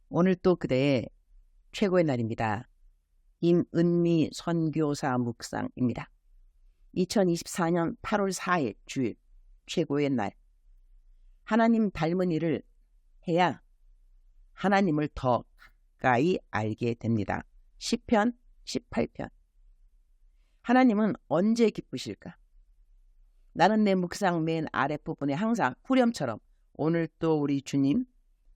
오늘 또 그대의 최고의 날입니다. 임은미 선교사 묵상입니다. 2024년 8월 4일 주일 최고의 날. 하나님 닮은 일을 해야 하나님을 더 가까이 알게 됩니다. 시편 18편. 하나님은 언제 기쁘실까? 나는 내 묵상 맨 아랫부분에 항상 후렴처럼 오늘 또 우리 주님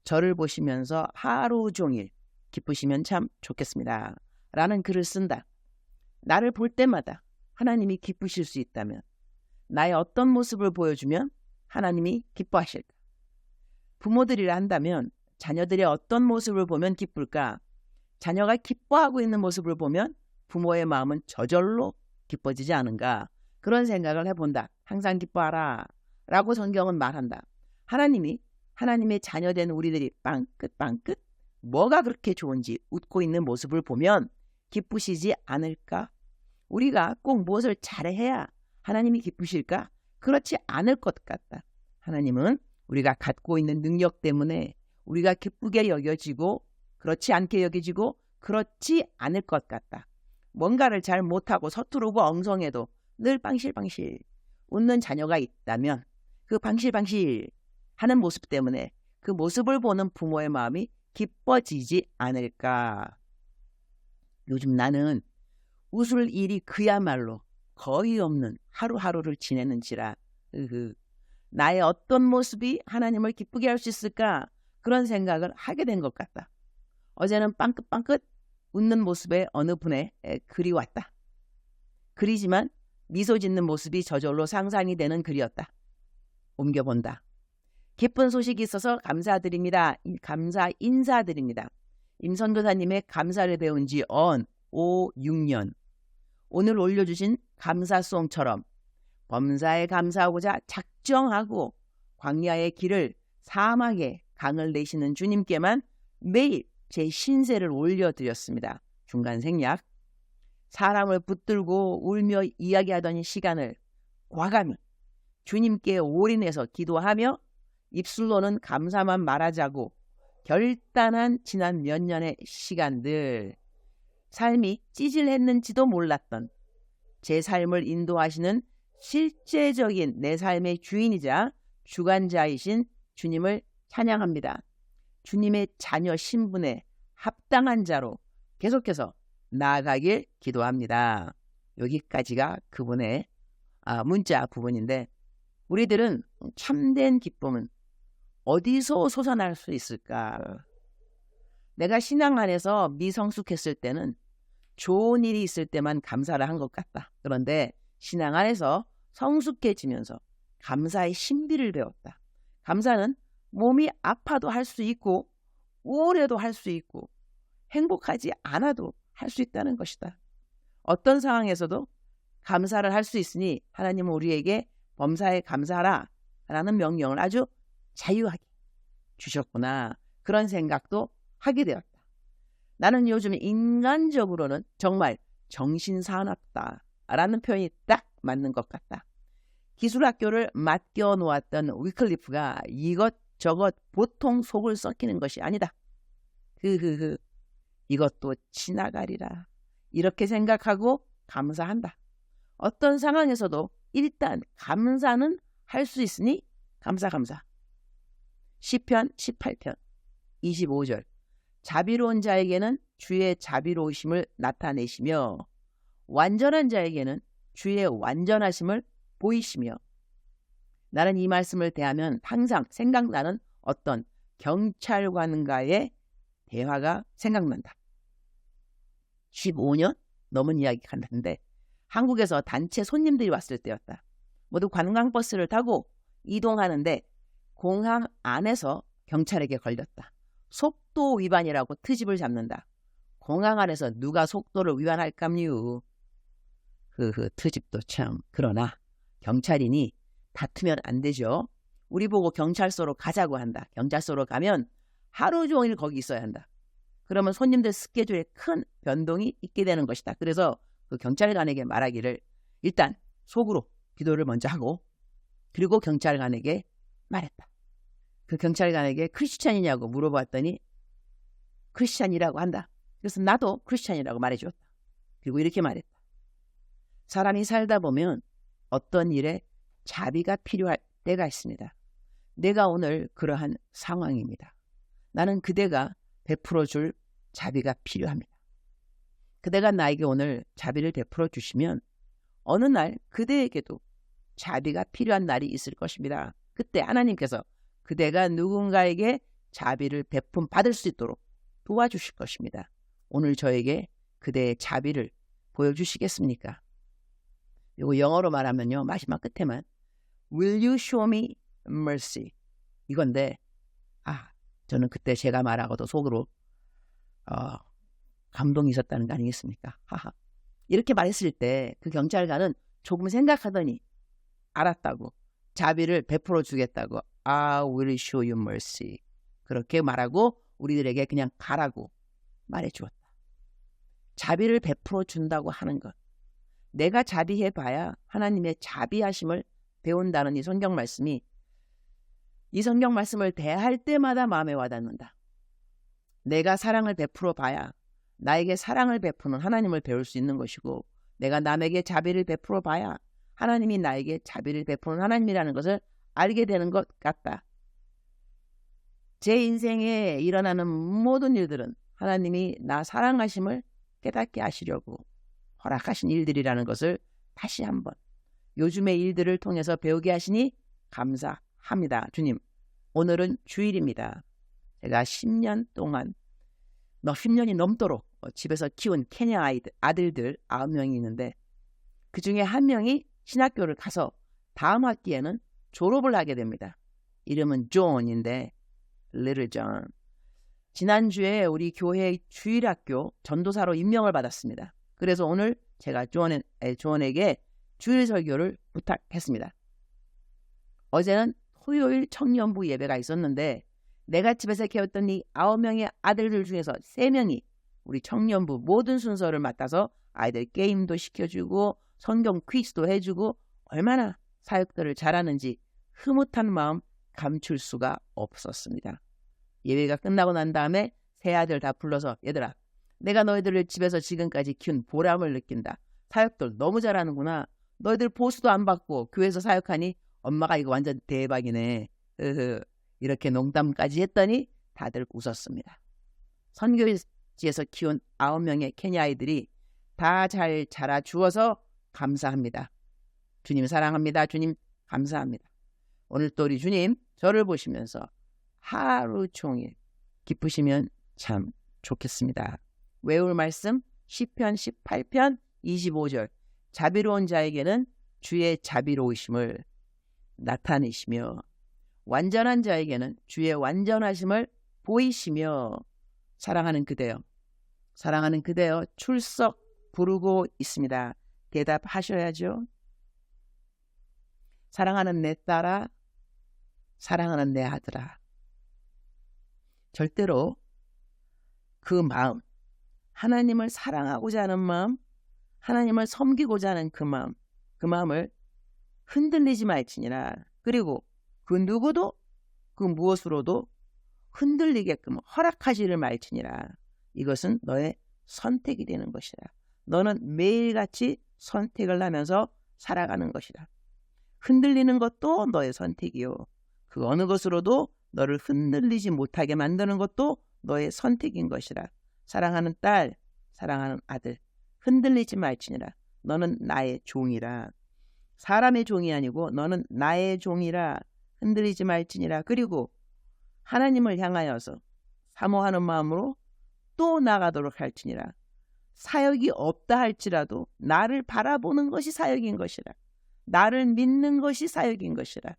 저를 보시면서 하루 종일 기쁘시면 참 좋겠습니다 라는 글을 쓴다. 나를 볼 때마다 하나님이 기쁘실 수 있다면, 나의 어떤 모습을 보여주면 하나님이 기뻐하실까? 부모들이라 한다면 자녀들의 어떤 모습을 보면 기쁠까? 자녀가 기뻐하고 있는 모습을 보면 부모의 마음은 저절로 기뻐지지 않은가? 그런 생각을 해본다. 항상 기뻐하라 라고 성경은 말한다. 하나님의 자녀된 우리들이 빵긋 뭐가 그렇게 좋은지 웃고 있는 모습을 보면 기쁘시지 않을까? 우리가 꼭 무엇을 잘해야 하나님이 기쁘실까? 그렇지 않을 것 같다. 하나님은 우리가 갖고 있는 능력 때문에 우리가 기쁘게 여겨지고 그렇지 않게 여겨지고 그렇지 않을 것 같다. 뭔가를 잘 못하고 서투르고 엉성해도 늘 방실방실 웃는 자녀가 있다면 그 방실방실 하는 모습 때문에 그 모습을 보는 부모의 마음이 기뻐지지 않을까. 요즘 나는 웃을 일이 그야말로 거의 없는 하루하루를 지내는지라 나의 어떤 모습이 하나님을 기쁘게 할 수 있을까, 그런 생각을 하게 된 것 같다. 어제는 빵긋빵긋 웃는 모습에 어느 분의 글이 왔다. 글이지만 미소 짓는 모습이 저절로 상상이 되는 글이었다. 옮겨본다. 기쁜 소식이 있어서 감사드립니다. 감사 인사드립니다. 임선교사님의 감사를 배운 지 5, 6년. 오늘 올려주신 감사송처럼 범사에 감사하고자 작정하고 광야의 길을 사막에 강을 내시는 주님께만 매일 제 신세를 올려드렸습니다. 중간 생략. 사람을 붙들고 울며 이야기하던 시간을 과감히 주님께 올인해서 기도하며 입술로는 감사만 말하자고 결단한 지난 몇 년의 시간들, 삶이 찌질했는지도 몰랐던 제 삶을 인도하시는 실제적인 내 삶의 주인이자 주관자이신 주님을 찬양합니다. 주님의 자녀 신분에 합당한 자로 계속해서 나아가길 기도합니다. 여기까지가 그분의 문자 부분인데, 우리들은 참된 기쁨은 어디서 솟아날 수 있을까? 내가 신앙 안에서 미성숙했을 때는 좋은 일이 있을 때만 감사를 한 것 같다. 그런데 신앙 안에서 성숙해지면서 감사의 신비를 배웠다. 감사는 몸이 아파도 할 수 있고 우울해도 할 수 있고 행복하지 않아도 할 수 있다는 것이다. 어떤 상황에서도 감사를 할 수 있으니 하나님은 우리에게 범사에 감사하라 라는 명령을 아주 자유하게 주셨구나, 그런 생각도 하게 되었다. 나는 요즘 인간적으로는 정말 정신사납다 라는 표현이 딱 맞는 것 같다. 기술학교를 맡겨놓았던 위클리프가 이것저것 보통 속을 썩히는 것이 아니다. 이것도 지나가리라 이렇게 생각하고 감사한다. 어떤 상황에서도 일단 감사는 할 수 있으니 감사. 시편 18편 25절. 자비로운 자에게는 주의 자비로우심을 나타내시며 완전한 자에게는 주의 완전하심을 보이시며. 나는 이 말씀을 대하면 항상 생각나는 어떤 경찰관과의 대화가 생각난다. 15년 넘은 이야기가 났는데 한국에서 단체 손님들이 왔을 때였다. 모두 관광버스를 타고 이동하는데 공항 안에서 경찰에게 걸렸다. 속도 위반이라고 트집을 잡는다. 공항 안에서 누가 속도를 위반할까요? 트집도 참. 그러나 경찰이니 다투면 안 되죠. 우리 보고 경찰서로 가자고 한다. 경찰서로 가면 하루 종일 거기 있어야 한다. 그러면 손님들 스케줄에 큰 변동이 있게 되는 것이다. 그래서 그 경찰관에게 말하기를 일단 속으로 기도를 먼저 하고 그리고 경찰관에게 말했다. 그 경찰관에게 크리스찬이냐고 물어봤더니 크리스찬이라고 한다. 그래서 나도 크리스찬이라고 말해주었다. 그리고 이렇게 말했다. 사람이 살다 보면 어떤 일에 자비가 필요할 때가 있습니다. 내가 오늘 그러한 상황입니다. 나는 그대가 베풀어 줄 자비가 필요합니다. 그대가 나에게 오늘 자비를 베풀어 주시면 어느 날 그대에게도 자비가 필요한 날이 있을 것입니다. 그때 하나님께서 그대가 누군가에게 자비를 베품 받을 수 있도록 도와주실 것입니다. 오늘 저에게 그대의 자비를 보여주시겠습니까? 이거 영어로 말하면요, 마지막 끝에만 Will you show me mercy? 이건데 저는 그때 제가 말하고도 속으로 감동이 있었다는 거 아니겠습니까? 이렇게 말했을 때 그 경찰관은 조금 생각하더니 알았다고, 자비를 베풀어 주겠다고, I will show you mercy, 그렇게 말하고 우리들에게 그냥 가라고 말해 주었다. 자비를 베풀어 준다고 하는 것, 내가 자비해 봐야 하나님의 자비하심을 배운다는 이 성경 말씀이, 이 성경 말씀을 대할 때마다 마음에 와닿는다. 내가 사랑을 베풀어 봐야 나에게 사랑을 베푸는 하나님을 배울 수 있는 것이고, 내가 남에게 자비를 베풀어 봐야 하나님이 나에게 자비를 베푸는 하나님이라는 것을 알게 되는 것 같다. 제 인생에 일어나는 모든 일들은 하나님이 나 사랑하심을 깨닫게 하시려고 허락하신 일들이라는 것을 다시 한번 요즘의 일들을 통해서 배우게 하시니 감사합니다. 주님, 오늘은 주일입니다. 제가 10년 동안, 10년이 넘도록 집에서 키운 케냐 아들들 9명이 있는데, 그 중에 한 명이 신학교를 가서 다음 학기에는 졸업을 하게 됩니다. 이름은 존인데, Little John. 지난주에 우리 교회 주일학교 전도사로 임명을 받았습니다. 그래서 오늘 제가 존에게 주일 설교를 부탁했습니다. 어제는 토요일 청년부 예배가 있었는데, 내가 집에서 키웠던 이 9명의 아들들 중에서 3명이 우리 청년부 모든 순서를 맡아서 아이들 게임도 시켜주고 성경 퀴즈도 해주고 얼마나 사역들을 잘하는지 흐뭇한 마음 감출 수가 없었습니다. 예배가 끝나고 난 다음에 세 아들 다 불러서, 얘들아, 내가 너희들을 집에서 지금까지 키운 보람을 느낀다. 사역들 너무 잘하는구나. 너희들 보수도 안 받고 교회에서 사역하니 엄마가 이거 완전 대박이네. 이렇게 농담까지 했더니 다들 웃었습니다. 선교지에서 키운 9명의 케냐 아이들이 다 잘 자라주어서 감사합니다. 주님 사랑합니다. 주님 감사합니다. 오늘 또 우리 주님 저를 보시면서 하루 종일 기쁘시면 참 좋겠습니다. 외울 말씀 시편 18편 25절, 자비로운 자에게는 주의 자비로우심을 나타내시며 완전한 자에게는 주의 완전하심을 보이시며, 사랑하는 그대여, 사랑하는 그대여 출석 부르고 있습니다. 대답하셔야죠. 사랑하는 내 딸아, 사랑하는 내 아들아. 절대로 그 마음, 하나님을 사랑하고자 하는 마음, 하나님을 섬기고자 하는 그 마음을 흔들리지 말지니라. 그리고 그 누구도 그 무엇으로도 흔들리게끔 허락하지를 말지니라. 이것은 너의 선택이 되는 것이다. 너는 매일같이 선택을 하면서 살아가는 것이다. 흔들리는 것도 너의 선택이요, 그 어느 것으로도 너를 흔들리지 못하게 만드는 것도 너의 선택인 것이라. 사랑하는 딸, 사랑하는 아들, 흔들리지 말지니라. 너는 나의 종이라. 사람의 종이 아니고 너는 나의 종이라. 흔들리지 말지니라. 그리고 하나님을 향하여서 사모하는 마음으로 또 나가도록 할지니라. 사역이 없다 할지라도 나를 바라보는 것이 사역인 것이라. 나를 믿는 것이 사역인 것이라.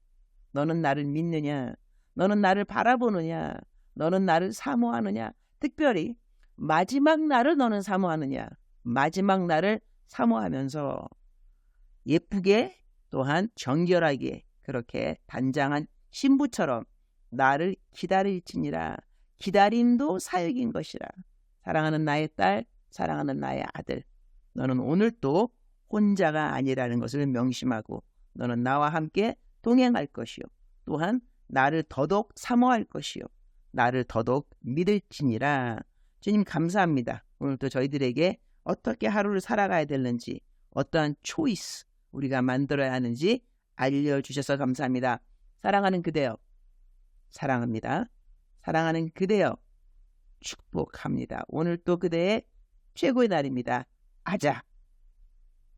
너는 나를 믿느냐? 너는 나를 바라보느냐? 너는 나를 사모하느냐? 특별히 마지막 날을 너는 사모하느냐? 마지막 날을 사모하면서 예쁘게 또한 정결하게 그렇게 단장한 신부처럼 나를 기다릴지니라. 기다림도 사역인 것이라. 사랑하는 나의 딸, 사랑하는 나의 아들, 너는 오늘 또 혼자가 아니라는 것을 명심하고 너는 나와 함께 동행할 것이요, 또한 나를 더더욱 사모할 것이요, 나를 더더욱 믿을지니라. 주님 감사합니다. 오늘도 저희들에게 어떻게 하루를 살아가야 되는지, 어떠한 초이스 우리가 만들어야 하는지 알려주셔서 감사합니다. 사랑하는 그대여, 사랑합니다. 사랑하는 그대여, 축복합니다. 오늘 또 그대의 최고의 날입니다. 아자.